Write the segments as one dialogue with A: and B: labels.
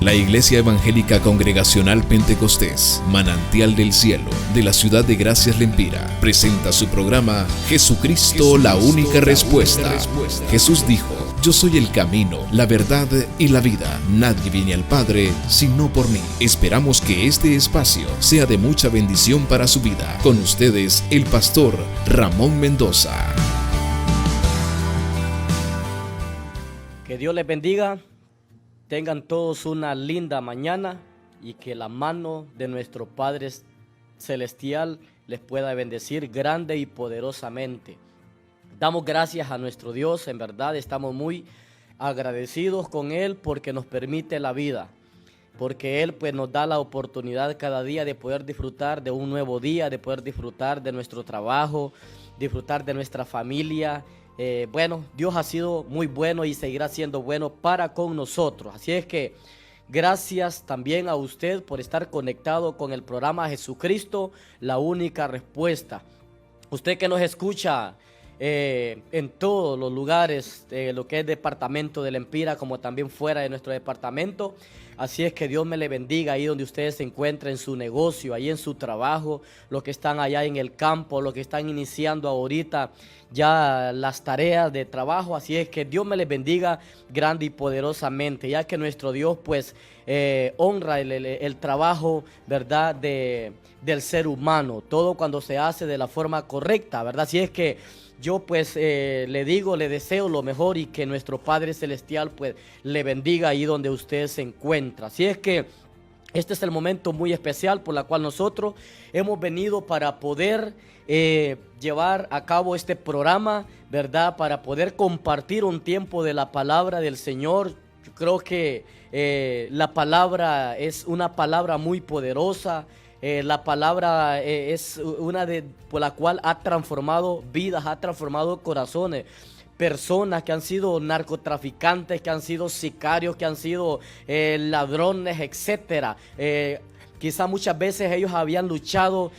A: La Iglesia Evangélica Congregacional Pentecostés, Manantial del Cielo, de la ciudad de Gracias Lempira, presenta su programa Jesucristo, la única respuesta. Jesús dijo: yo soy el camino, la verdad y la vida. Nadie viene al Padre sino por mí. Esperamos que este espacio sea de mucha bendición para su vida. Con ustedes, el pastor Ramón Mendoza.
B: Que Dios les bendiga. Tengan todos una linda mañana y que la mano de nuestro Padre Celestial les pueda bendecir grande y poderosamente. Damos gracias a nuestro Dios, en verdad estamos muy agradecidos con Él porque nos permite la vida, porque Él pues nos da la oportunidad cada día de poder disfrutar de un nuevo día, de poder disfrutar de nuestro trabajo, disfrutar de nuestra familia. Bueno, Dios ha sido muy bueno y seguirá siendo bueno para con nosotros. Así es que gracias también a usted por estar conectado con el programa Jesucristo, la única respuesta. Usted que nos escucha en todos los lugares, lo que es departamento de Lempira, como también fuera de nuestro departamento. Así es que Dios me le bendiga ahí donde ustedes se encuentren, en su negocio, ahí en su trabajo, los que están allá en el campo, los que están iniciando ahorita ya las tareas de trabajo. Así es que Dios me les bendiga grande y poderosamente, ya que nuestro Dios pues honra el trabajo, ¿verdad?, del ser humano, todo cuando se hace de la forma correcta, ¿verdad? Así es que yo pues le deseo lo mejor y que nuestro Padre Celestial pues le bendiga ahí donde usted se encuentra. Así es que este es el momento muy especial por la cual nosotros hemos venido para poder llevar a cabo este programa, ¿verdad? Para poder compartir un tiempo de la palabra del Señor. Yo creo que la palabra es una palabra muy poderosa. La palabra es una por la cual ha transformado vidas, ha transformado corazones. Personas que han sido narcotraficantes, que han sido sicarios, que han sido ladrones, etcétera. Quizás muchas veces ellos habían luchado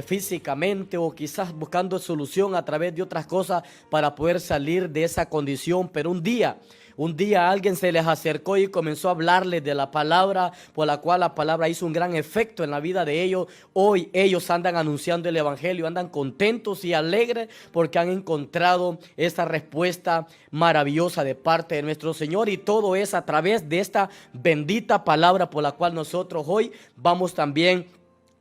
B: físicamente o quizás buscando solución a través de otras cosas para poder salir de esa condición, pero un día alguien se les acercó y comenzó a hablarles de la palabra, por la cual la palabra hizo un gran efecto en la vida de ellos. Hoy ellos andan anunciando el evangelio, andan contentos y alegres porque han encontrado esta respuesta maravillosa de parte de nuestro Señor, y todo es a través de esta bendita palabra por la cual nosotros hoy vamos también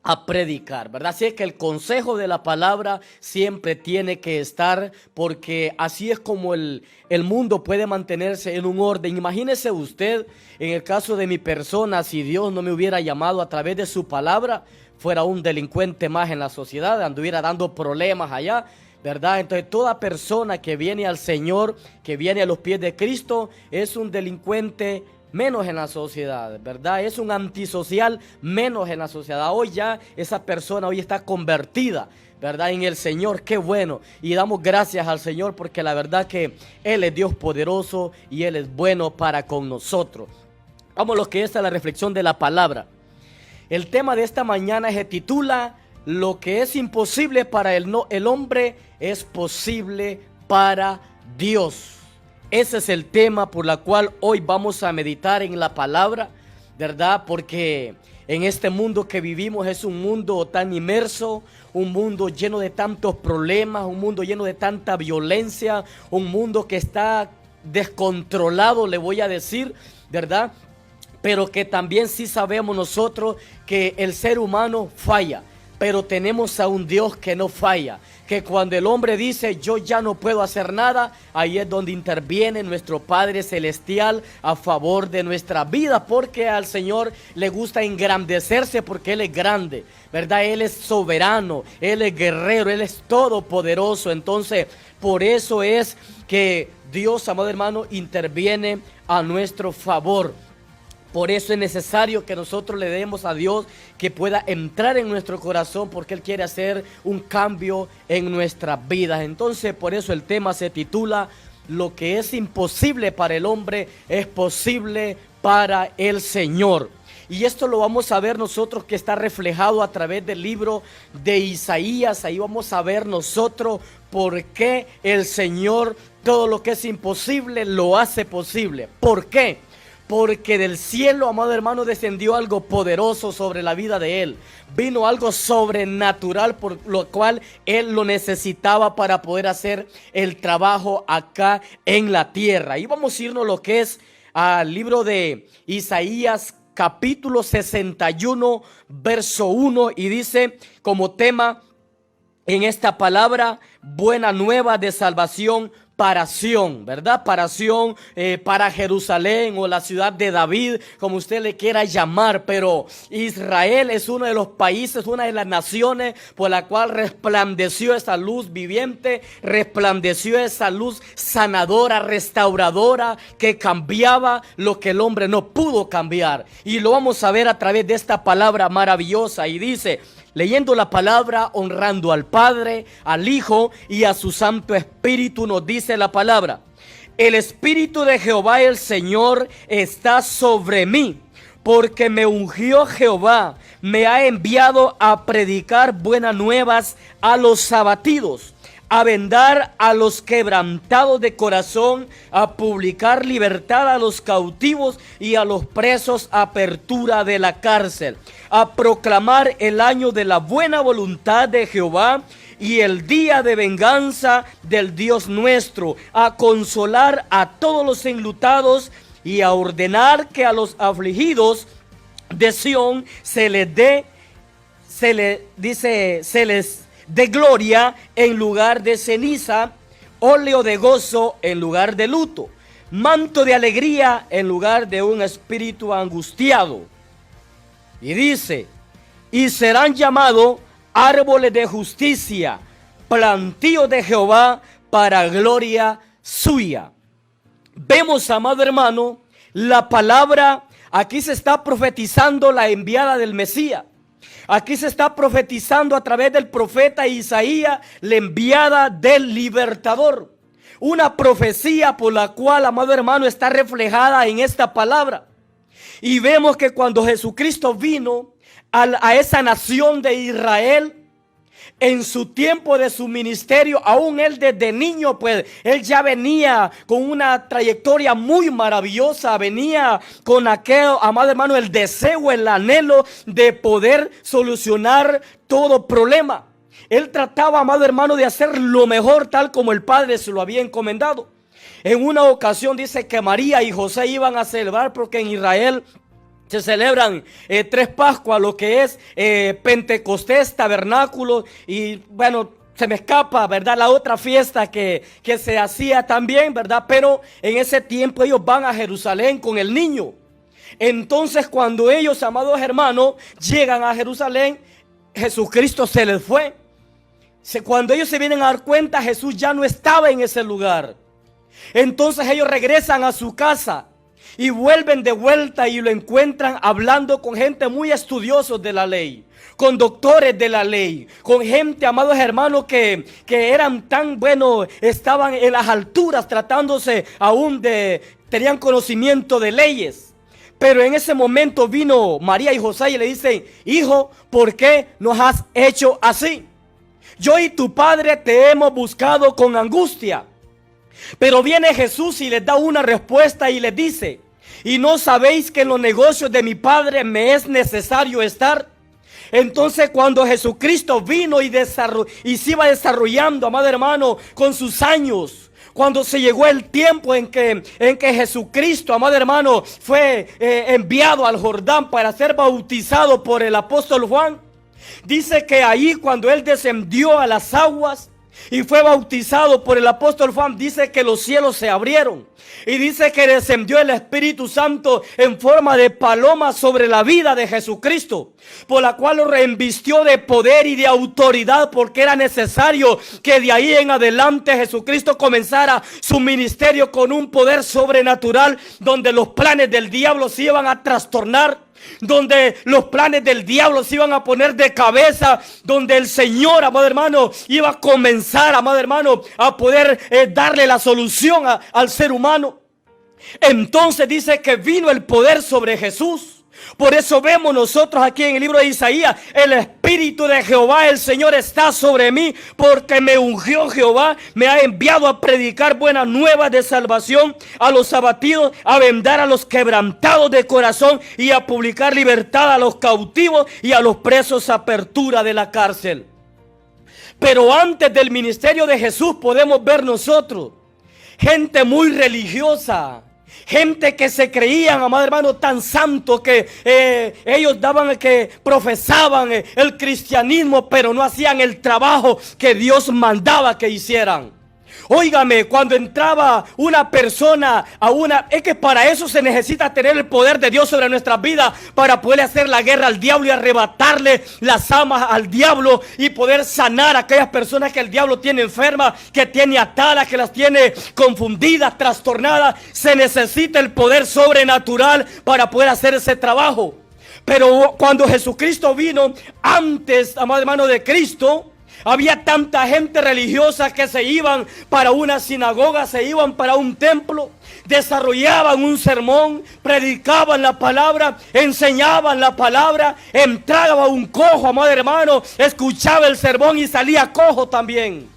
B: a predicar, ¿verdad? Así es que el consejo de la palabra siempre tiene que estar, porque así es como el mundo puede mantenerse en un orden. Imagínese usted, en el caso de mi persona, si Dios no me hubiera llamado a través de su palabra, fuera un delincuente más en la sociedad, anduviera dando problemas allá, ¿verdad? Entonces toda persona que viene al Señor, que viene a los pies de Cristo, es un delincuente menos en la sociedad, ¿verdad? Es un antisocial menos en la sociedad. Hoy ya esa persona hoy está convertida, ¿verdad?, en el Señor. Qué bueno, y damos gracias al Señor porque la verdad que Él es Dios poderoso y Él es bueno para con nosotros. Vamos a lo que es la reflexión de la palabra. El tema de esta mañana se titula: lo que es imposible para el hombre es posible para Dios. Ese es el tema por el cual hoy vamos a meditar en la palabra, ¿verdad? Porque en este mundo que vivimos es un mundo tan inmerso, un mundo lleno de tantos problemas, un mundo lleno de tanta violencia, un mundo que está descontrolado, le voy a decir, ¿verdad? Pero que también sí sabemos nosotros que el ser humano falla, pero tenemos a un Dios que no falla, que cuando el hombre dice yo ya no puedo hacer nada, ahí es donde interviene nuestro Padre Celestial a favor de nuestra vida, porque al Señor le gusta engrandecerse porque Él es grande, ¿verdad? Él es soberano, Él es guerrero, Él es todopoderoso. Entonces por eso es que Dios, amado hermano, interviene a nuestro favor. Por eso es necesario que nosotros le demos a Dios que pueda entrar en nuestro corazón, porque Él quiere hacer un cambio en nuestras vidas. Entonces, por eso el tema se titula: lo que es imposible para el hombre es posible para el Señor. Y esto lo vamos a ver nosotros, que está reflejado a través del libro de Isaías. Ahí vamos a ver nosotros por qué el Señor todo lo que es imposible lo hace posible. ¿Por qué? Porque del cielo, amado hermano, descendió algo poderoso sobre la vida de él. Vino algo sobrenatural por lo cual él lo necesitaba para poder hacer el trabajo acá en la tierra. Y vamos a irnos lo que es al libro de Isaías capítulo 61 verso 1, y dice como tema en esta palabra: buena nueva de salvación para Sión, ¿verdad? Para Sión, para Jerusalén o la ciudad de David, como usted le quiera llamar. Pero Israel es uno de los países, una de las naciones por la cual resplandeció esa luz viviente, resplandeció esa luz sanadora, restauradora, que cambiaba lo que el hombre no pudo cambiar. Y lo vamos a ver a través de esta palabra maravillosa. Y dice, leyendo la palabra, honrando al Padre, al Hijo y a su Santo Espíritu, nos dice la palabra: el Espíritu de Jehová el Señor está sobre mí, porque me ungió Jehová, me ha enviado a predicar buenas nuevas a los abatidos, a vendar a los quebrantados de corazón, a publicar libertad a los cautivos y a los presos apertura de la cárcel, a proclamar el año de la buena voluntad de Jehová y el día de venganza del Dios nuestro, a consolar a todos los enlutados y a ordenar que a los afligidos de Sión se les dé gloria en lugar de ceniza, óleo de gozo en lugar de luto, manto de alegría en lugar de un espíritu angustiado. Y dice, y serán llamados árboles de justicia, plantío de Jehová para gloria suya. Vemos, amado hermano, la palabra, aquí se está profetizando la enviada del Mesías. Aquí se está profetizando a través del profeta Isaías la enviada del libertador. Una profecía por la cual, amado hermano, está reflejada en esta palabra. Y vemos que cuando Jesucristo vino a esa nación de Israel, en su tiempo de su ministerio, aún él desde niño, pues él ya venía con una trayectoria muy maravillosa, venía con aquel, amado hermano, el deseo, el anhelo de poder solucionar todo problema. Él trataba, amado hermano, de hacer lo mejor tal como el Padre se lo había encomendado. En una ocasión dice que María y José iban a celebrar, porque en Israel se celebran 3 Pascuas, lo que es Pentecostés, Tabernáculo y bueno, se me escapa, ¿verdad? La otra fiesta que se hacía también, ¿verdad? Pero en ese tiempo ellos van a Jerusalén con el niño. Entonces cuando ellos, amados hermanos, llegan a Jerusalén, Jesucristo se les fue. Cuando ellos se vienen a dar cuenta, Jesús ya no estaba en ese lugar. Entonces ellos regresan a su casa y vuelven de vuelta y lo encuentran hablando con gente muy estudiosos de la ley, con doctores de la ley, con gente, amados hermanos, que eran tan buenos, estaban en las alturas tratándose aún tenían conocimiento de leyes. Pero en ese momento vino María y José y le dicen: hijo, ¿por qué nos has hecho así? Yo y tu padre te hemos buscado con angustia. Pero viene Jesús y les da una respuesta y les dice: ¿y no sabéis que en los negocios de mi Padre me es necesario estar? Entonces cuando Jesucristo vino y se iba desarrollando, amado hermano, con sus años, cuando se llegó el tiempo en que Jesucristo, amado hermano, fue enviado al Jordán para ser bautizado por el apóstol Juan, dice que ahí cuando él descendió a las aguas y fue bautizado por el apóstol Juan, dice que los cielos se abrieron y dice que descendió el Espíritu Santo en forma de paloma sobre la vida de Jesucristo, por la cual lo reinvistió de poder y de autoridad, porque era necesario que de ahí en adelante Jesucristo comenzara su ministerio con un poder sobrenatural, donde los planes del diablo se iban a trastornar, donde los planes del diablo se iban a poner de cabeza, donde el Señor, amado hermano, iba a comenzar, amado hermano, a poder darle la solución al ser humano. Entonces dice que vino el poder sobre Jesús, Por eso vemos nosotros aquí en el libro de Isaías: el Espíritu de Jehová, el Señor, está sobre mí, porque me ungió Jehová, me ha enviado a predicar buenas nuevas de salvación a los abatidos, a vendar a los quebrantados de corazón y a publicar libertad a los cautivos y a los presos, apertura de la cárcel. Pero antes del ministerio de Jesús podemos ver nosotros gente muy religiosa, gente que se creían, amado hermano, tan santos que ellos profesaban el cristianismo, pero no hacían el trabajo que Dios mandaba que hicieran. Óigame, cuando entraba una persona es que para eso se necesita tener el poder de Dios sobre nuestras vidas, para poder hacer la guerra al diablo y arrebatarle las almas al diablo y poder sanar a aquellas personas que el diablo tiene enfermas, que tiene atadas, que las tiene confundidas, trastornadas. Se necesita el poder sobrenatural para poder hacer ese trabajo. Pero cuando Jesucristo vino, antes, amado hermano, de Cristo, había tanta gente religiosa que se iban para una sinagoga, se iban para un templo, desarrollaban un sermón, predicaban la palabra, enseñaban la palabra. Entraba un cojo, amado hermano, escuchaba el sermón y salía cojo también.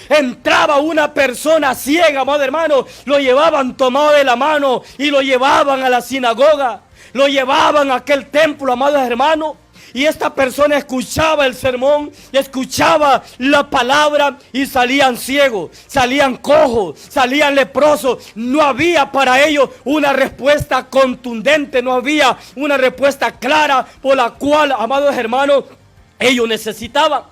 B: Entraba una persona ciega, amado hermano, lo llevaban tomado de la mano y lo llevaban a la sinagoga, lo llevaban a aquel templo, amados hermanos. Y esta persona escuchaba el sermón, escuchaba la palabra y salían ciegos, salían cojos, salían leprosos. No había para ellos una respuesta contundente, no había una respuesta clara por la cual, amados hermanos, ellos necesitaban.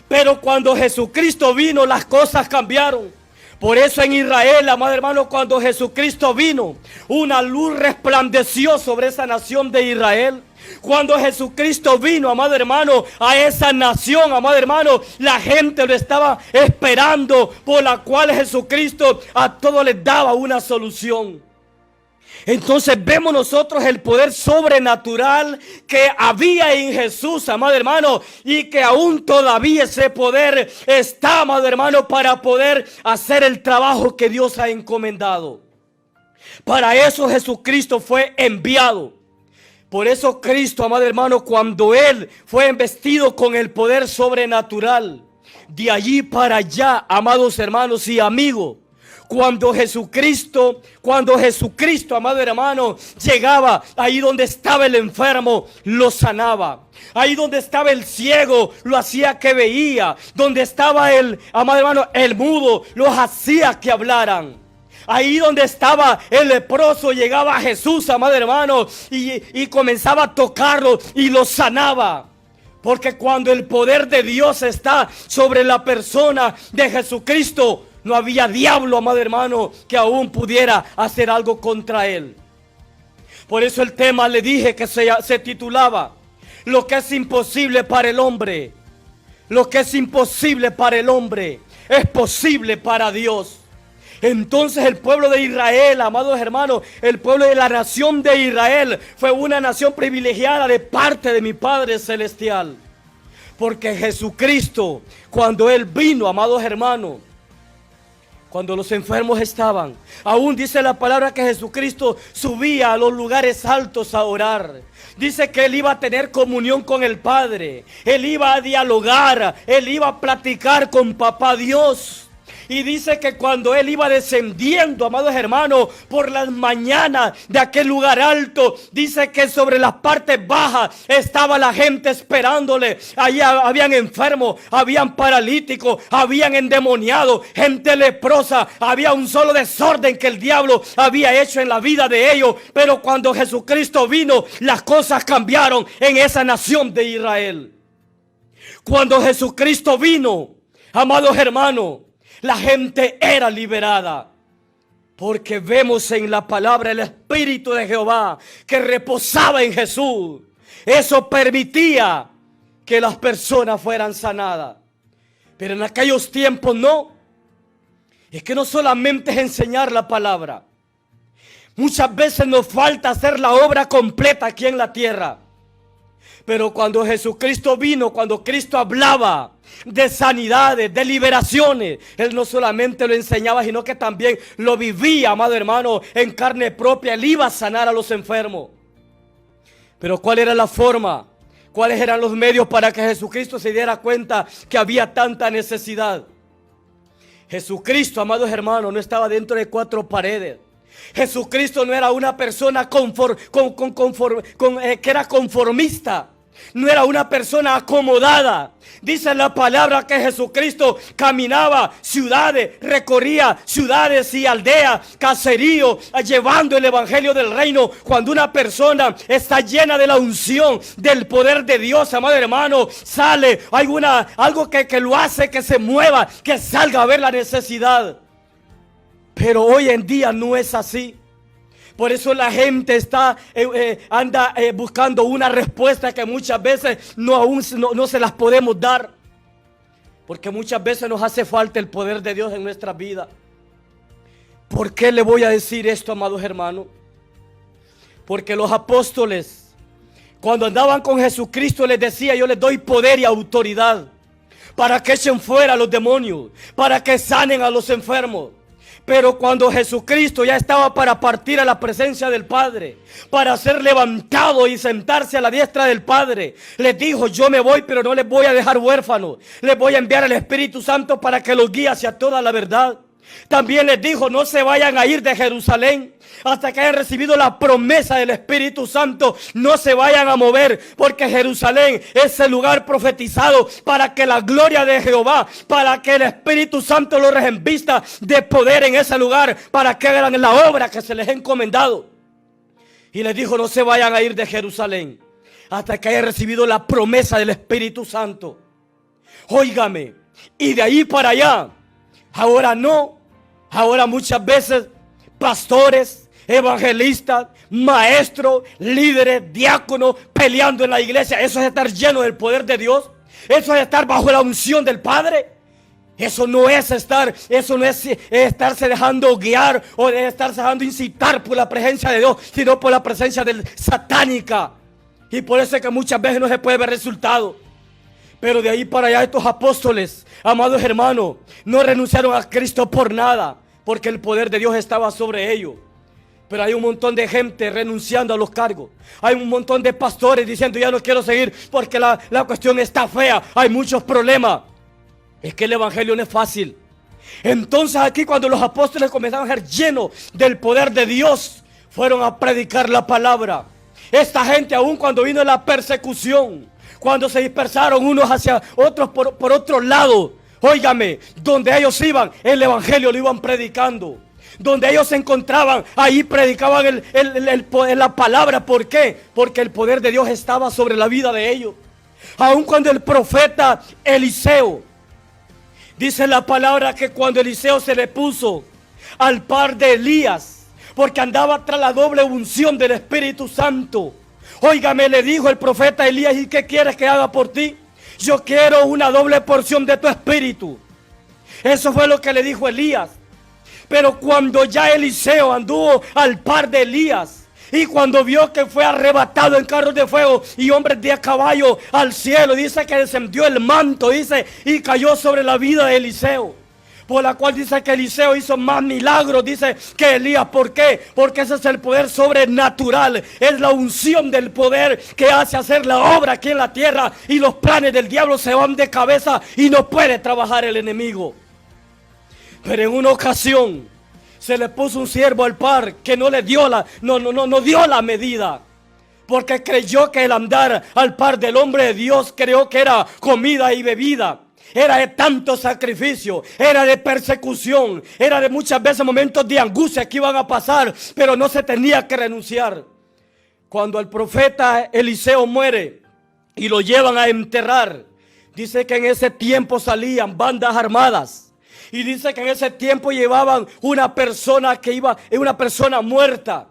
B: Pero cuando Jesucristo vino, las cosas cambiaron. Por eso en Israel, amado hermano, cuando Jesucristo vino, una luz resplandeció sobre esa nación de Israel. Cuando Jesucristo vino, amado hermano, a esa nación, amado hermano, la gente lo estaba esperando, por la cual Jesucristo a todos les daba una solución. Entonces vemos nosotros el poder sobrenatural que había en Jesús, amado hermano, y que aún todavía ese poder está, amado hermano, para poder hacer el trabajo que Dios ha encomendado. Para eso Jesucristo fue enviado. Por eso Cristo, amado hermano, cuando Él fue investido con el poder sobrenatural, de allí para allá, amados hermanos y amigos, cuando Jesucristo, amado hermano, llegaba ahí donde estaba el enfermo, lo sanaba. Ahí donde estaba el ciego, lo hacía que veía. Donde estaba el, amado hermano, el mudo, los hacía que hablaran. Ahí donde estaba el leproso, llegaba Jesús, amado hermano, y comenzaba a tocarlo y lo sanaba. Porque cuando el poder de Dios está sobre la persona de Jesucristo, no había diablo, amado hermano, que aún pudiera hacer algo contra él. Por eso el tema le dije que se titulaba: lo que es imposible para el hombre, lo que es imposible para el hombre, es posible para Dios. Entonces el pueblo de Israel, amados hermanos, el pueblo de la nación de Israel fue una nación privilegiada de parte de mi Padre Celestial. Porque Jesucristo, cuando Él vino, amados hermanos, cuando los enfermos estaban, aún dice la palabra que Jesucristo subía a los lugares altos a orar. Dice que Él iba a tener comunión con el Padre. Él iba a dialogar, Él iba a platicar con Papá Dios. Y dice que cuando Él iba descendiendo, amados hermanos, por las mañanas de aquel lugar alto, dice que sobre las partes bajas estaba la gente esperándole. Allá habían enfermos, habían paralíticos, habían endemoniados, gente leprosa. Había un solo desorden que el diablo había hecho en la vida de ellos. Pero cuando Jesucristo vino, las cosas cambiaron en esa nación de Israel. Cuando Jesucristo vino, amados hermanos, la gente era liberada. Porque vemos en la palabra el Espíritu de Jehová que reposaba en Jesús. Eso permitía que las personas fueran sanadas. Pero en aquellos tiempos no. Es que no solamente es enseñar la palabra. Muchas veces nos falta hacer la obra completa aquí en la tierra. Pero cuando Jesucristo vino, cuando Cristo hablaba de sanidades, de liberaciones, Él no solamente lo enseñaba, sino que también lo vivía, amado hermano, en carne propia. Él iba a sanar a los enfermos. Pero ¿cuál era la forma? ¿Cuáles eran los medios para que Jesucristo se diera cuenta que había tanta necesidad? Jesucristo, amados hermanos, no estaba dentro de cuatro paredes. Jesucristo no era una persona que era conformista. No era una persona acomodada. Dice la palabra que Jesucristo caminaba ciudades, recorría ciudades y aldeas, caseríos, llevando el evangelio del reino. Cuando una persona está llena de la unción, del poder de Dios, amado hermano, sale algo que lo hace que se mueva, que salga a ver la necesidad. Pero hoy en día no es así. Por eso la gente anda buscando una respuesta que muchas veces no se las podemos dar. Porque muchas veces nos hace falta el poder de Dios en nuestra vida. ¿Por qué le voy a decir esto, amados hermanos? Porque los apóstoles, cuando andaban con Jesucristo, les decía: yo les doy poder y autoridad para que echen fuera a los demonios, para que sanen a los enfermos. Pero cuando Jesucristo ya estaba para partir a la presencia del Padre, para ser levantado y sentarse a la diestra del Padre, les dijo: yo me voy, pero no les voy a dejar huérfanos. Les voy a enviar al Espíritu Santo para que los guíe hacia toda la verdad. También les dijo: no se vayan a ir de Jerusalén hasta que hayan recibido la promesa del Espíritu Santo. No se vayan a mover, porque Jerusalén es el lugar profetizado para que la gloria de Jehová, para que el Espíritu Santo los revista de poder en ese lugar, para que hagan la obra que se les ha encomendado. Y les dijo: no se vayan a ir de Jerusalén hasta que hayan recibido la promesa del Espíritu Santo. Óigame, y de ahí para allá, ahora no. Ahora muchas veces pastores, evangelistas, maestros, líderes, diáconos peleando en la iglesia. Eso es estar lleno del poder de Dios. Eso es estar bajo la unción del Padre. Eso no es estarse dejando guiar o de estarse dejando incitar por la presencia de Dios, sino por la presencia satánica. Y por eso es que muchas veces no se puede ver resultado. Pero de ahí para allá estos apóstoles, amados hermanos, no renunciaron a Cristo por nada, porque el poder de Dios estaba sobre ellos. Pero hay un montón de gente renunciando a los cargos. Hay un montón de pastores diciendo: ya no quiero seguir porque la cuestión está fea. Hay muchos problemas. Es que el evangelio no es fácil. Entonces aquí, cuando los apóstoles comenzaron a ser llenos del poder de Dios, fueron a predicar la palabra. Esta gente, aún cuando vino la persecución, cuando se dispersaron unos hacia otros por otro lado, óigame, donde ellos iban, el evangelio lo iban predicando. Donde ellos se encontraban, ahí predicaban la palabra. ¿Por qué? Porque el poder de Dios estaba sobre la vida de ellos. Aun cuando el profeta Eliseo, dice la palabra que cuando Eliseo se le puso al par de Elías, porque andaba tras la doble unción del Espíritu Santo, óigame, le dijo el profeta Elías: ¿y qué quieres que haga por ti? Yo quiero una doble porción de tu espíritu. Eso fue lo que le dijo Elías. Pero cuando ya Eliseo anduvo al par de Elías, y cuando vio que fue arrebatado en carros de fuego y hombres de a caballo al cielo, dice que descendió el manto, dice, y cayó sobre la vida de Eliseo. Por la cual dice que Eliseo hizo más milagros, dice, que Elías. ¿Por qué? Porque ese es el poder sobrenatural. Es la unción del poder que hace hacer la obra aquí en la tierra. Y los planes del diablo se van de cabeza y no puede trabajar el enemigo. Pero en una ocasión se le puso un siervo al par que no le dio no dio la medida. Porque creyó que el andar al par del hombre de Dios, creyó que era comida y bebida. Era de tanto sacrificio, era de persecución, era de muchas veces momentos de angustia que iban a pasar, pero no se tenía que renunciar. Cuando el profeta Eliseo muere y lo llevan a enterrar, dice que en ese tiempo salían bandas armadas. Y dice que en ese tiempo llevaban una persona una persona muerta.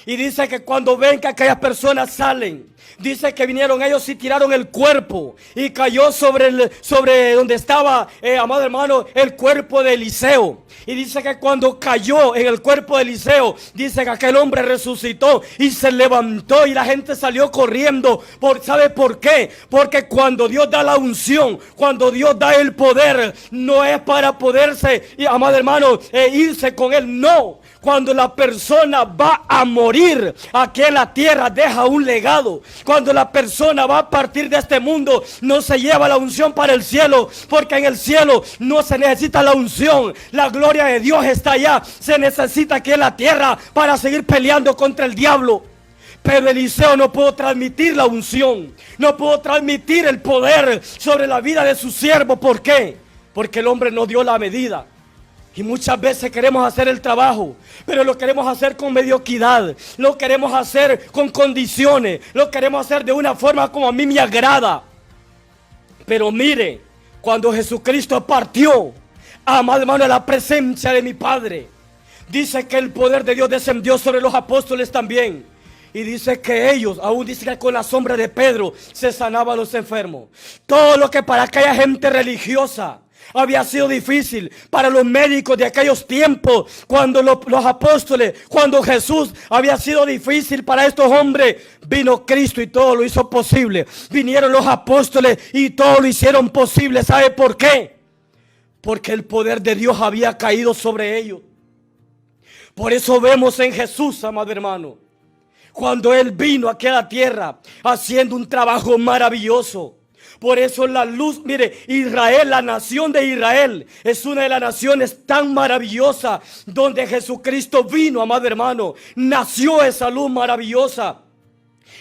B: Y dice que cuando ven que aquellas personas salen, dice que vinieron ellos y tiraron el cuerpo y cayó sobre donde estaba, amado hermano, el cuerpo de Eliseo. Y dice que cuando cayó en el cuerpo de Eliseo, dice que aquel hombre resucitó y se levantó y la gente salió corriendo. ¿Sabe por qué? Porque cuando Dios da la unción, cuando Dios da el poder, no es para poderse, amado hermano, irse con él, no. Cuando la persona va a morir aquí en la tierra, deja un legado. Cuando la persona va a partir de este mundo, no se lleva la unción para el cielo, porque en el cielo no se necesita la unción. La gloria de Dios está allá. Se necesita aquí en la tierra para seguir peleando contra el diablo. Pero Eliseo no pudo transmitir la unción, no pudo transmitir el poder sobre la vida de su siervo. ¿Por qué? Porque el hombre no dio la medida. Y muchas veces queremos hacer el trabajo, pero lo queremos hacer con mediocridad, lo queremos hacer con condiciones, lo queremos hacer de una forma como a mí me agrada. Pero mire, cuando Jesucristo partió, amado hermano, a la presencia de mi Padre, dice que el poder de Dios descendió sobre los apóstoles también. Y dice que ellos, aún dice que con la sombra de Pedro, se sanaban los enfermos. Todo lo que para aquella gente religiosa había sido difícil, para los médicos de aquellos tiempos, cuando los apóstoles, cuando Jesús había sido difícil para estos hombres, vino Cristo y todo lo hizo posible. Vinieron los apóstoles y todo lo hicieron posible. ¿Sabe por qué? Porque el poder de Dios había caído sobre ellos. Por eso vemos en Jesús, amado hermano, cuando Él vino aquí a la tierra haciendo un trabajo maravilloso. Por eso la luz, mire, Israel, la nación de Israel, es una de las naciones tan maravillosas donde Jesucristo vino, amado hermano. Nació esa luz maravillosa.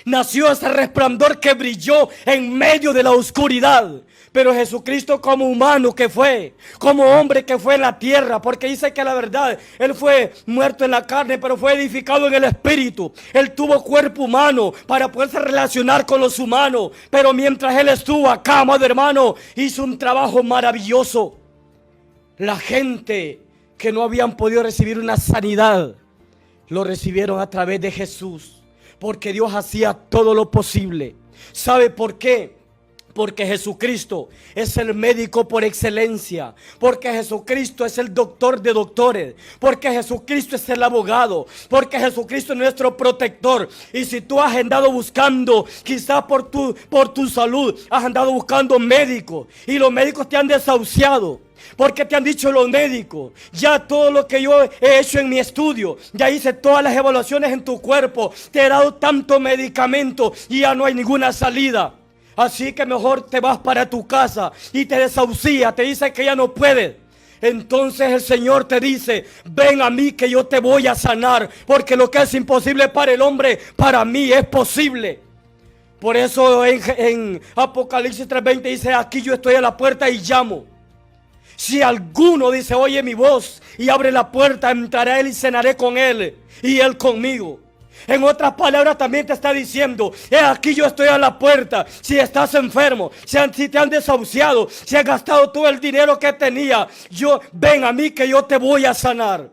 B: Nació ese resplandor que brilló en medio de la oscuridad. Pero Jesucristo como humano que fue, como hombre que fue en la tierra, porque dice que la verdad, Él fue muerto en la carne, pero fue edificado en el espíritu. Él tuvo cuerpo humano para poderse relacionar con los humanos. Pero mientras Él estuvo acá, amado hermano, hizo un trabajo maravilloso. La gente que no habían podido recibir una sanidad, lo recibieron a través de Jesús. Porque Dios hacía todo lo posible. ¿Sabe por qué? Porque Jesucristo es el médico por excelencia. Porque Jesucristo es el doctor de doctores. Porque Jesucristo es el abogado. Porque Jesucristo es nuestro protector. Y si tú has andado buscando, quizás por tu salud, has andado buscando médicos, y los médicos te han desahuciado, porque te han dicho los médicos, ya todo lo que yo he hecho en mi estudio, ya hice todas las evaluaciones en tu cuerpo, te he dado tanto medicamento y ya no hay ninguna salida. Así que mejor te vas para tu casa y te desahucia, te dice que ya no puedes. Entonces el Señor te dice: ven a mí que yo te voy a sanar, porque lo que es imposible para el hombre, para mí es posible. Por eso en Apocalipsis 3:20 dice: aquí yo estoy a la puerta y llamo. Si alguno dice, oye mi voz y abre la puerta, entraré a él y cenaré con él y él conmigo. En otras palabras también te está diciendo: aquí yo estoy a la puerta. Si estás enfermo, si te han desahuciado, si has gastado todo el dinero que tenía, ven a mí que yo te voy a sanar.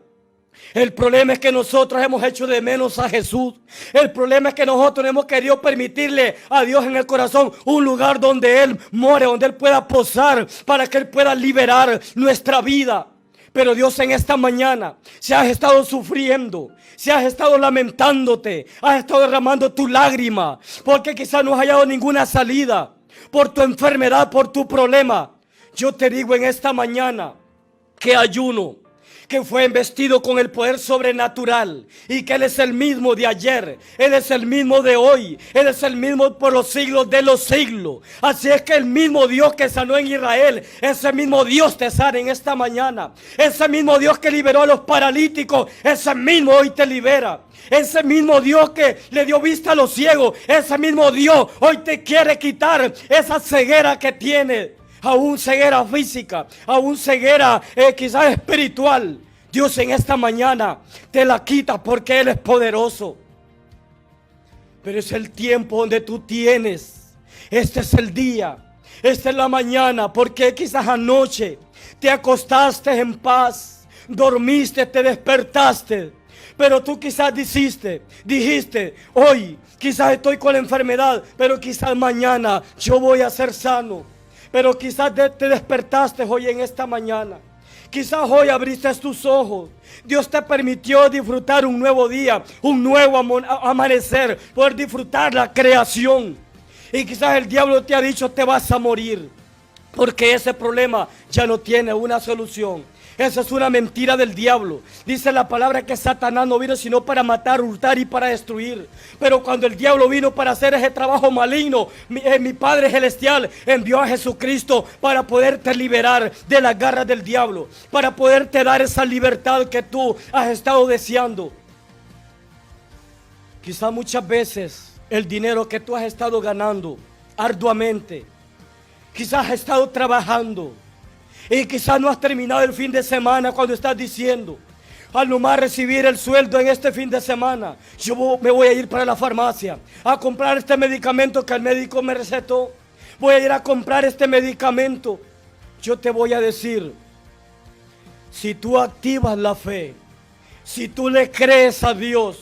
B: El problema es que nosotros hemos hecho de menos a Jesús. El problema es que nosotros hemos querido permitirle a Dios en el corazón un lugar donde Él more, donde Él pueda posar, para que Él pueda liberar nuestra vida. Pero Dios, en esta mañana, si has estado sufriendo, si has estado lamentándote, has estado derramando tu lágrima, porque quizás no has hallado ninguna salida por tu enfermedad, por tu problema, yo te digo en esta mañana que hay uno que fue investido con el poder sobrenatural, y que Él es el mismo de ayer, Él es el mismo de hoy, Él es el mismo por los siglos de los siglos. Así es que el mismo Dios que sanó en Israel, ese mismo Dios te sana en esta mañana. Ese mismo Dios que liberó a los paralíticos, ese mismo hoy te libera. Ese mismo Dios que le dio vista a los ciegos, ese mismo Dios hoy te quiere quitar esa ceguera que tienes. Aún ceguera física, aún ceguera quizás espiritual. Dios en esta mañana te la quita, porque Él es poderoso. Pero es el tiempo donde tú tienes. Este es el día, esta es la mañana, porque quizás anoche te acostaste en paz, dormiste, te despertaste, pero tú quizás dijiste, hoy quizás estoy con la enfermedad, pero quizás mañana yo voy a ser sano. Pero quizás te despertaste hoy en esta mañana. Quizás hoy abriste tus ojos. Dios te permitió disfrutar un nuevo día, un nuevo amanecer, poder disfrutar la creación. Y quizás el diablo te ha dicho: te vas a morir, porque ese problema ya no tiene una solución. Esa es una mentira del diablo. Dice la palabra que Satanás no vino sino para matar, hurtar y para destruir. Pero cuando el diablo vino para hacer ese trabajo maligno, mi Padre Celestial envió a Jesucristo para poderte liberar de las garras del diablo, para poderte dar esa libertad que tú has estado deseando. Quizá muchas veces el dinero que tú has estado ganando arduamente, quizás has estado trabajando y quizás no has terminado el fin de semana cuando estás diciendo: al nomás recibir el sueldo en este fin de semana, yo me voy a ir para la farmacia a comprar este medicamento que el médico me recetó. Voy a ir a comprar este medicamento. Yo te voy a decir, si tú activas la fe, si tú le crees a Dios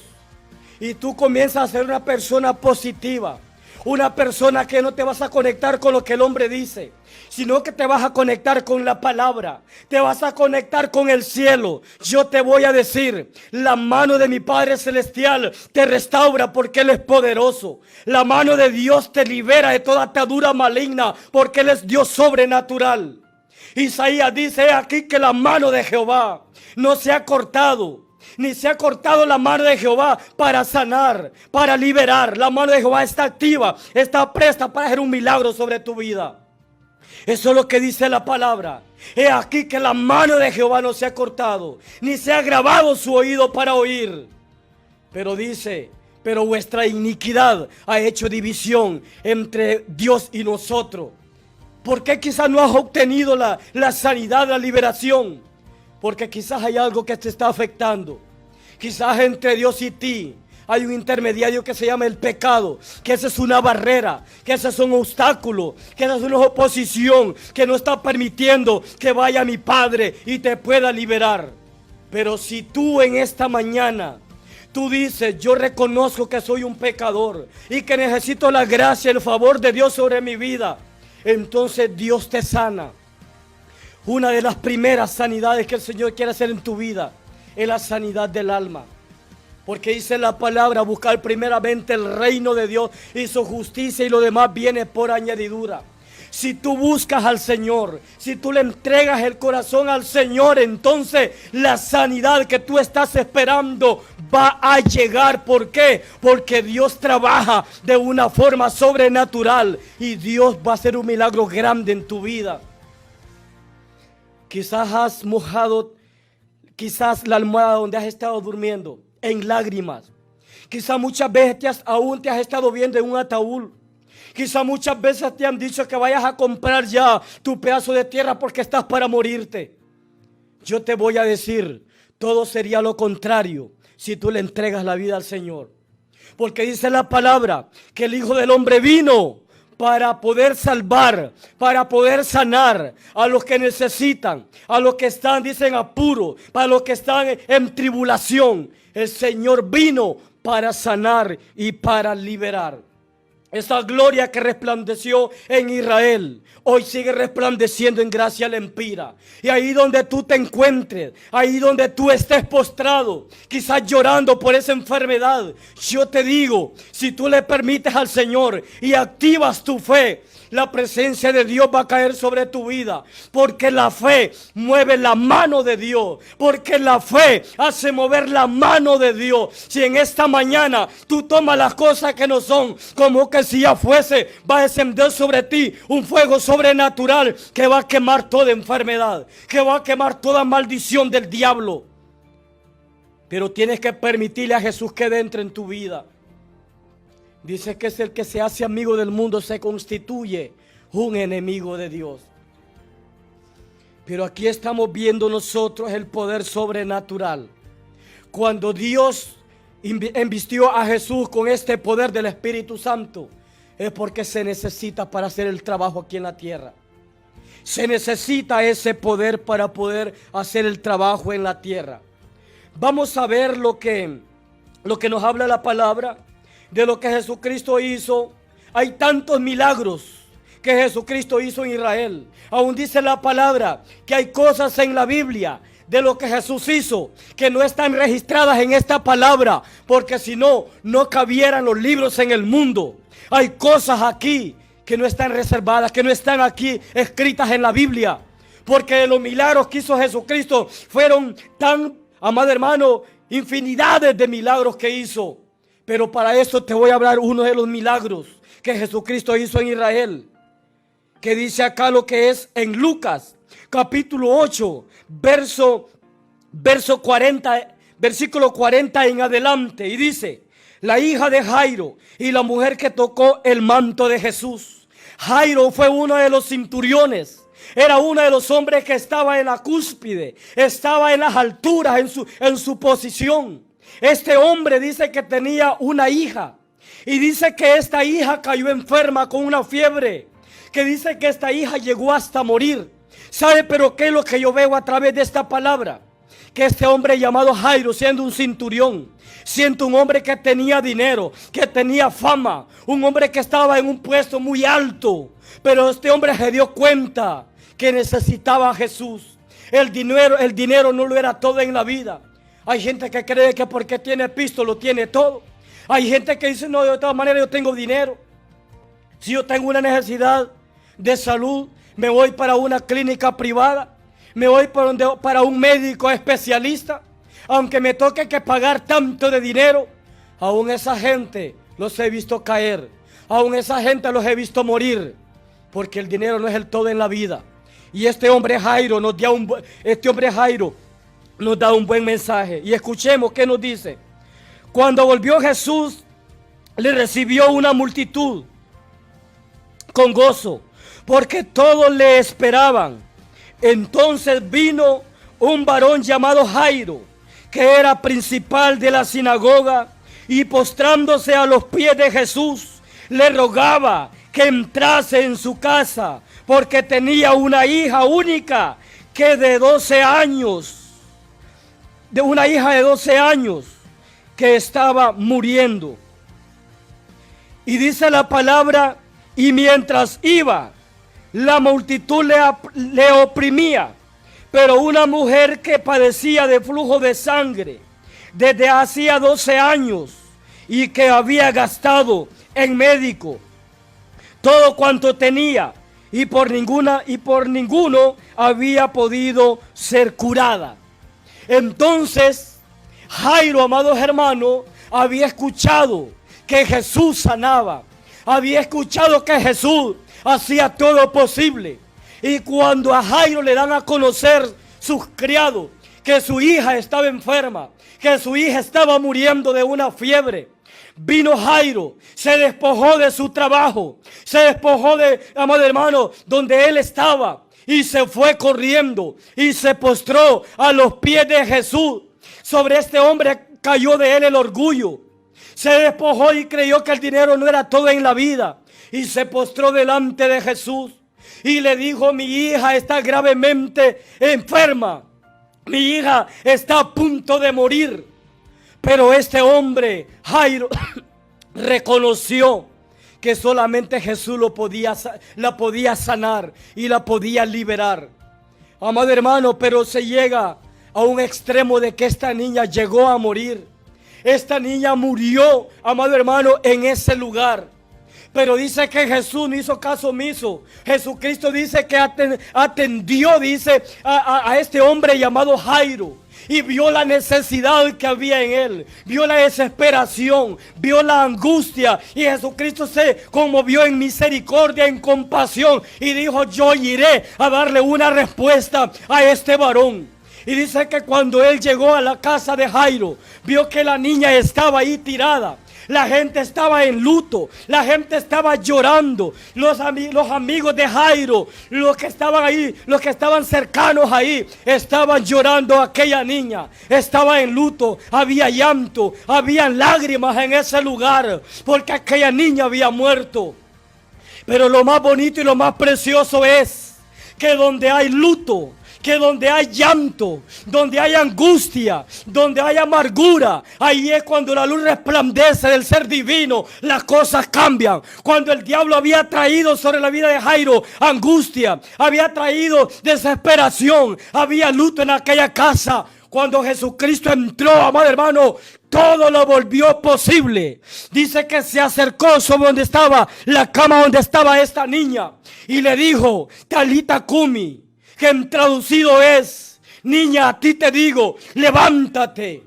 B: y tú comienzas a ser una persona positiva, una persona que no te vas a conectar con lo que el hombre dice, sino que te vas a conectar con la palabra, te vas a conectar con el cielo. Yo te voy a decir, la mano de mi Padre Celestial te restaura porque Él es poderoso. La mano de Dios te libera de toda atadura maligna porque Él es Dios sobrenatural. Isaías dice aquí que la mano de Jehová no se ha cortado, ni se ha cortado la mano de Jehová para sanar, para liberar. La mano de Jehová está activa, está presta para hacer un milagro sobre tu vida. Eso es lo que dice la palabra. He aquí que la mano de Jehová no se ha cortado, ni se ha agravado su oído para oír. Pero dice, pero vuestra iniquidad ha hecho división entre Dios y nosotros. ¿Por qué quizás no has obtenido la sanidad, la liberación? Porque quizás hay algo que te está afectando. Quizás entre Dios y ti hay un intermediario que se llama el pecado, que esa es una barrera, que ese es un obstáculo, que esa es una oposición que no está permitiendo que vaya mi Padre y te pueda liberar. Pero si tú en esta mañana tú dices: yo reconozco que soy un pecador y que necesito la gracia y el favor de Dios sobre mi vida, entonces Dios te sana. Una de las primeras sanidades que el Señor quiere hacer en tu vida es la sanidad del alma. Porque dice la palabra: buscar primeramente el reino de Dios y su justicia, y lo demás viene por añadidura. Si tú buscas al Señor, si tú le entregas el corazón al Señor, entonces la sanidad que tú estás esperando va a llegar. ¿Por qué? Porque Dios trabaja de una forma sobrenatural y Dios va a hacer un milagro grande en tu vida. Quizás has mojado, quizás la almohada donde has estado durmiendo en lágrimas. Quizás muchas veces aún te has estado viendo en un ataúd. Quizás muchas veces te han dicho que vayas a comprar ya tu pedazo de tierra porque estás para morirte. Yo te voy a decir, todo sería lo contrario si tú le entregas la vida al Señor. Porque dice la palabra que el Hijo del Hombre vino para poder salvar, para poder sanar a los que necesitan, a los que están, dicen, apuro, para los que están en tribulación. El Señor vino para sanar y para liberar. Esa gloria que resplandeció en Israel, hoy sigue resplandeciendo en Gracia Lempira. Y ahí donde tú te encuentres, ahí donde tú estés postrado, quizás llorando por esa enfermedad, yo te digo, si tú le permites al Señor y activas tu fe, la presencia de Dios va a caer sobre tu vida. Porque la fe mueve la mano de Dios. Porque la fe hace mover la mano de Dios. Si en esta mañana tú tomas las cosas que no son, como que si ya fuese, va a descender sobre ti un fuego sobrenatural que va a quemar toda enfermedad, que va a quemar toda maldición del diablo. Pero tienes que permitirle a Jesús que entre en tu vida. Dice que es el que se hace amigo del mundo, se constituye un enemigo de Dios. Pero aquí estamos viendo nosotros el poder sobrenatural. Cuando Dios invistió a Jesús con este poder del Espíritu Santo, es porque se necesita para hacer el trabajo aquí en la tierra. Se necesita ese poder para poder hacer el trabajo en la tierra. Vamos a ver lo que nos habla la palabra de lo que Jesucristo hizo. Hay tantos milagros que Jesucristo hizo en Israel. Aún dice la palabra que hay cosas en la Biblia de lo que Jesús hizo que no están registradas en esta palabra, porque si no, no cabieran los libros en el mundo. Hay cosas aquí que no están reservadas, que no están aquí escritas en la Biblia, porque los milagros que hizo Jesucristo fueron tan, amado hermano, infinidades de milagros que hizo. Pero para eso te voy a hablar uno de los milagros que Jesucristo hizo en Israel, que dice acá lo que es en Lucas capítulo 8, verso 40, versículo 40 en adelante, y dice: la hija de Jairo y la mujer que tocó el manto de Jesús. Jairo fue uno de los centuriones, era uno de los hombres que estaba en la cúspide, estaba en las alturas en su posición. Este hombre dice que tenía una hija, y dice que esta hija cayó enferma con una fiebre, que dice que esta hija llegó hasta morir. ¿Sabe pero qué es lo que yo veo a través de esta palabra? Que este hombre llamado Jairo, siendo un centurión, siendo un hombre que tenía dinero, que tenía fama, un hombre que estaba en un puesto muy alto, pero este hombre se dio cuenta que necesitaba a Jesús. El dinero no lo era todo en la vida. Hay gente que cree que porque tiene pisto lo tiene todo. Hay gente que dice: no, de todas maneras yo tengo dinero. Si yo tengo una necesidad de salud, me voy para una clínica privada, me voy para un médico especialista, aunque me toque que pagar tanto de dinero. Aún esa gente los he visto caer, aún esa gente los he visto morir, porque el dinero no es el todo en la vida. Y este hombre Jairo nos da un buen mensaje, y escuchemos qué nos dice. Cuando volvió Jesús, le recibió una multitud con gozo, porque todos le esperaban. Entonces vino un varón llamado Jairo, que era principal de la sinagoga, y postrándose a los pies de Jesús, le rogaba que entrase en su casa, porque tenía una hija única que de 12 años, que estaba muriendo. Y dice la palabra: y mientras iba, la multitud le oprimía. Pero una mujer que padecía de flujo de sangre desde hacía 12 años, y que había gastado en médico todo cuanto tenía, y por ninguno había podido ser curada. Entonces Jairo, amados hermanos, había escuchado que Jesús sanaba, había escuchado que Jesús hacía todo posible. Y cuando a Jairo le dan a conocer sus criados que su hija estaba enferma, que su hija estaba muriendo de una fiebre, vino Jairo, se despojó de su trabajo, se despojó de, amado hermano, donde él estaba, y se fue corriendo y se postró a los pies de Jesús. Sobre este hombre cayó de él el orgullo. Se despojó y creyó que el dinero no era todo en la vida, y se postró delante de Jesús y le dijo: mi hija está gravemente enferma, mi hija está a punto de morir. Pero este hombre, Jairo, reconoció que solamente Jesús la podía sanar y la podía liberar. Amado hermano, pero se llega a un extremo de que esta niña llegó a morir. Esta niña murió, amado hermano, en ese lugar. Pero dice que Jesús no hizo caso omiso. Jesucristo dice que atendió, dice, a este hombre llamado Jairo. Y vio la necesidad que había en él, vio la desesperación, vio la angustia. Y Jesucristo se conmovió en misericordia, en compasión, y dijo: yo iré a darle una respuesta a este varón. Y dice que cuando él llegó a la casa de Jairo, vio que la niña estaba ahí tirada. La gente estaba en luto, la gente estaba llorando. Los amigos de Jairo, los que estaban ahí, los que estaban cercanos ahí, estaban llorando a aquella niña. Estaba en luto, había llanto, había lágrimas en ese lugar, porque aquella niña había muerto. Pero lo más bonito y lo más precioso es que donde hay luto, que donde hay llanto, donde hay angustia, donde hay amargura, ahí es cuando la luz resplandece del ser divino, las cosas cambian. Cuando el diablo había traído sobre la vida de Jairo angustia, había traído desesperación, había luto en aquella casa, cuando Jesucristo entró, amado hermano, todo lo volvió posible. Dice que se acercó sobre donde estaba la cama donde estaba esta niña y le dijo: Talita Kumi, que traducido es: niña, a ti te digo, levántate.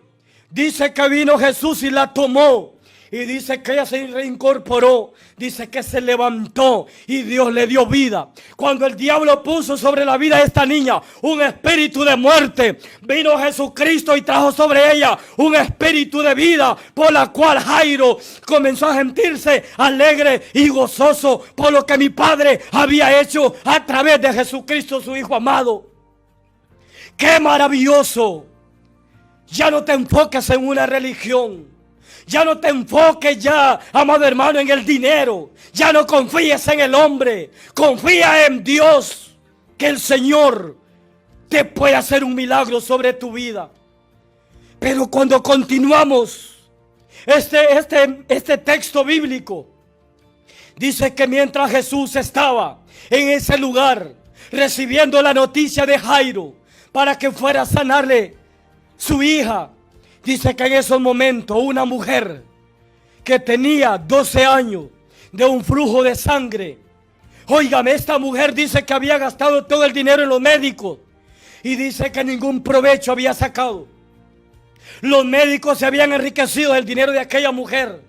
B: Dice que vino Jesús y la tomó. Y dice que ella se reincorporó. Dice que se levantó y Dios le dio vida. Cuando el diablo puso sobre la vida de esta niña un espíritu de muerte, vino Jesucristo y trajo sobre ella un espíritu de vida, por la cual Jairo comenzó a sentirse alegre y gozoso por lo que mi Padre había hecho a través de Jesucristo, su Hijo amado. ¡Qué maravilloso! Ya no te enfoques en una religión. Ya no te enfoques ya, amado hermano, en el dinero. Ya no confíes en el hombre. Confía en Dios, que el Señor te puede hacer un milagro sobre tu vida. Pero cuando continuamos este texto bíblico, dice que mientras Jesús estaba en ese lugar recibiendo la noticia de Jairo para que fuera a sanarle su hija, dice que en esos momentos una mujer que tenía 12 años de un flujo de sangre, óigame, esta mujer dice que había gastado todo el dinero en los médicos y dice que ningún provecho había sacado. Los médicos se habían enriquecido del dinero de aquella mujer.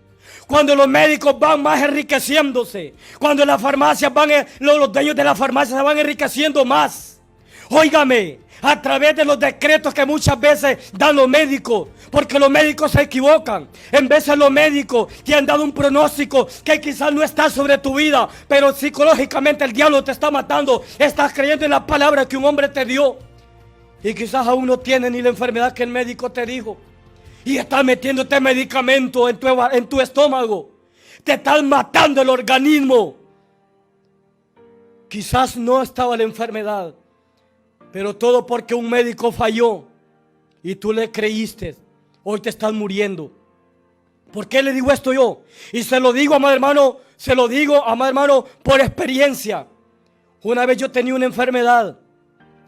B: Cuando los médicos van más enriqueciéndose, cuando las farmacias van, los dueños de las farmacias se van enriqueciendo más. Óigame, a través de los decretos que muchas veces dan los médicos, porque los médicos se equivocan. En veces los médicos te han dado un pronóstico que quizás no está sobre tu vida, pero psicológicamente el diablo te está matando. Estás creyendo en la palabra que un hombre te dio y quizás aún no tienes ni la enfermedad que el médico te dijo, y estás metiéndote medicamento en tu estómago. Te estás matando el organismo. Quizás no estaba la enfermedad, pero todo porque un médico falló y tú le creíste. Hoy te estás muriendo. ¿Por qué le digo esto yo? Y se lo digo, amado hermano, por experiencia. Una vez yo tenía una enfermedad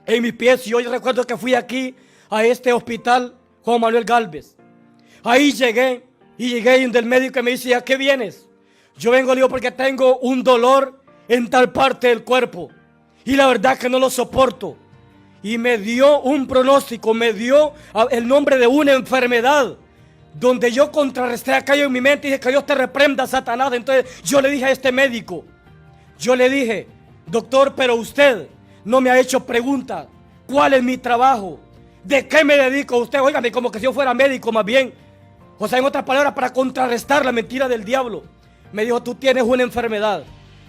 B: en mis pies y hoy recuerdo que fui aquí a este hospital Juan Manuel Gálvez. Ahí llegué donde el médico me dice: ¿a qué vienes? Yo vengo, le digo, porque tengo un dolor en tal parte del cuerpo y la verdad que no lo soporto. Y me dio un pronóstico, me dio el nombre de una enfermedad, donde yo contrarresté aquello en mi mente y dije: que Dios te reprenda, Satanás. Entonces yo le dije a este médico, yo le dije: doctor, pero usted no me ha hecho preguntas. ¿Cuál es mi trabajo? ¿De qué me dedico? Usted, óigame, como que si yo fuera médico más bien. O sea, en otras palabras, para contrarrestar la mentira del diablo. Me dijo: tú tienes una enfermedad.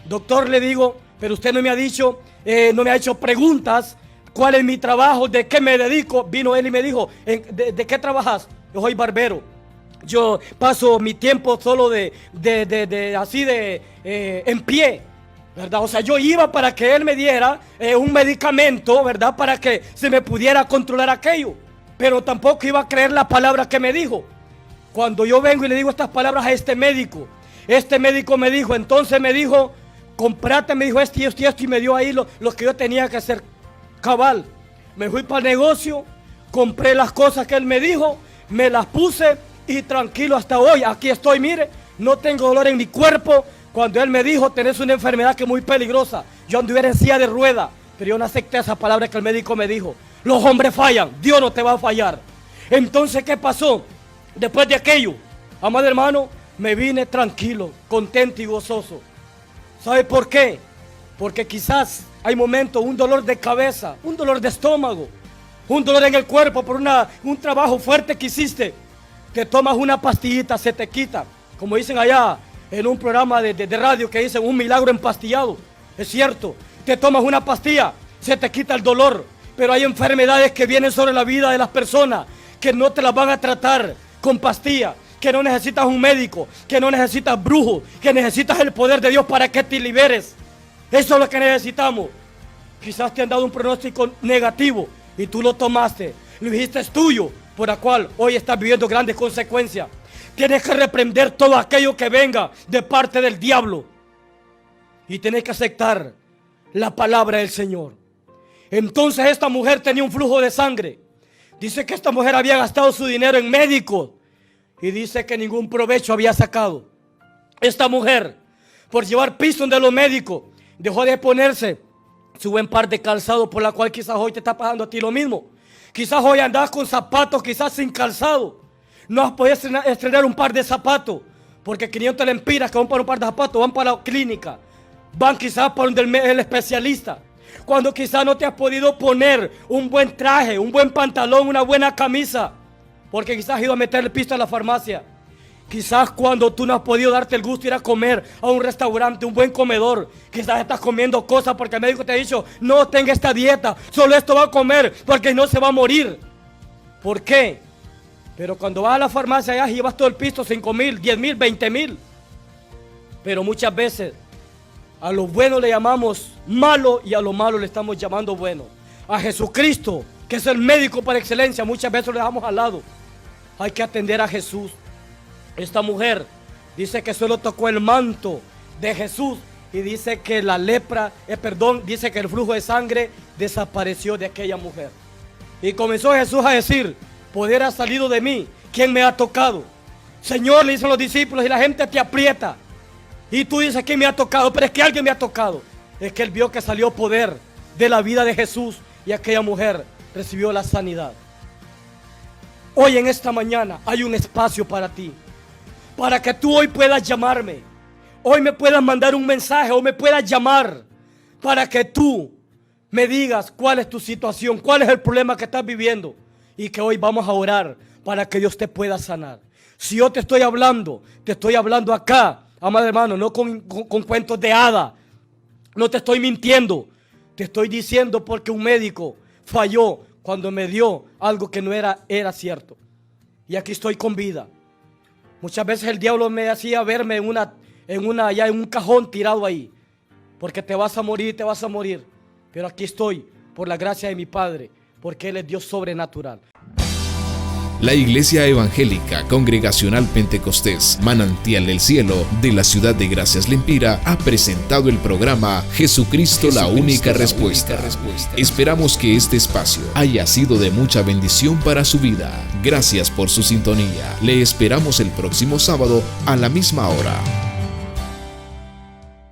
B: Doctor, le digo, pero usted no me ha dicho, no me ha hecho preguntas. ¿Cuál es mi trabajo? ¿De qué me dedico? Vino él y me dijo: ¿de qué trabajas? Yo soy barbero. Yo paso mi tiempo solo en pie, ¿verdad? O sea, yo iba para que él me diera un medicamento, ¿verdad? Para que se me pudiera controlar aquello. Pero tampoco iba a creer la palabra que me dijo. Cuando yo vengo y le digo estas palabras a este médico me dijo, entonces me dijo: comprate, me dijo esto y esto y esto, y me dio ahí lo que yo tenía que hacer. Cabal, me fui para el negocio, compré las cosas que él me dijo, me las puse y tranquilo hasta hoy. Aquí estoy, mire, no tengo dolor en mi cuerpo. Cuando él me dijo: tenés una enfermedad que es muy peligrosa, yo anduviera en silla de rueda, pero yo no acepté esa palabra que el médico me dijo. Los hombres fallan, Dios no te va a fallar. Entonces, ¿qué pasó? Después de aquello, amado hermano, me vine tranquilo, contento y gozoso. ¿Sabe por qué? Porque quizás hay momentos, un dolor de cabeza, un dolor de estómago, un dolor en el cuerpo por un trabajo fuerte que hiciste. Te tomas una pastillita, se te quita. Como dicen allá en un programa de radio que dicen: un milagro empastillado. Es cierto, te tomas una pastilla, se te quita el dolor. Pero hay enfermedades que vienen sobre la vida de las personas que no te las van a tratar con pastilla, que no necesitas un médico, que no necesitas brujo, que necesitas el poder de Dios para que te liberes. Eso es lo que necesitamos. Quizás te han dado un pronóstico negativo y tú lo tomaste, lo dijiste es tuyo, por la cual hoy estás viviendo grandes consecuencias. Tienes que reprender todo aquello que venga de parte del diablo y tienes que aceptar la palabra del Señor. Entonces esta mujer tenía un flujo de sangre. Dice que esta mujer había gastado su dinero en médicos y dice que ningún provecho había sacado. Esta mujer, por llevar pisto de los médicos, dejó de ponerse su buen par de calzado, por la cual quizás hoy te está pasando a ti lo mismo. Quizás hoy andas con zapatos, quizás sin calzado. No has podido estrenar un par de zapatos, porque 500 lempiras que van para un par de zapatos van para la clínica, van quizás para donde el especialista. Cuando quizás no te has podido poner un buen traje, un buen pantalón, una buena camisa, porque quizás has ido a meter el pisto a la farmacia. Quizás cuando tú no has podido darte el gusto de ir a comer a un restaurante, un buen comedor. Quizás estás comiendo cosas porque el médico te ha dicho, no tenga esta dieta, solo esto va a comer porque no se va a morir. ¿Por qué? Pero cuando vas a la farmacia ya llevas todo el pisto, 5,000, 10,000, 20,000. Pero muchas veces a lo bueno le llamamos malo y a lo malo le estamos llamando bueno. A Jesucristo, que es el médico por excelencia, muchas veces lo dejamos al lado. Hay que atender a Jesús. Esta mujer dice que solo tocó el manto de Jesús y dice que la lepra, dice que el flujo de sangre desapareció de aquella mujer. Y comenzó Jesús a decir, poder ha salido de mí, ¿quién me ha tocado? Señor, le dicen los discípulos, y la gente te aprieta. Y tú dices, ¿quién me ha tocado? Pero es que alguien me ha tocado. Es que él vio que salió poder de la vida de Jesús y aquella mujer recibió la sanidad. Hoy en esta mañana hay un espacio para ti, para que tú hoy puedas llamarme, hoy me puedas mandar un mensaje o me puedas llamar, para que tú me digas cuál es tu situación, cuál es el problema que estás viviendo, y que hoy vamos a orar para que Dios te pueda sanar. Si yo te estoy hablando acá, amado hermano, no con cuentos de hada, no te estoy mintiendo, te estoy diciendo porque un médico falló cuando me dio algo que no era cierto, y aquí estoy con vida. Muchas veces el diablo me hacía verme en un cajón tirado ahí, porque te vas a morir, pero aquí estoy por la gracia de mi Padre, porque Él es Dios sobrenatural.
A: La Iglesia Evangélica Congregacional Pentecostés Manantial del Cielo de la ciudad de Gracias Lempira ha presentado el programa Jesucristo la única respuesta. Esperamos que este espacio haya sido de mucha bendición para su vida. Gracias por su sintonía. Le esperamos el próximo sábado a la misma hora.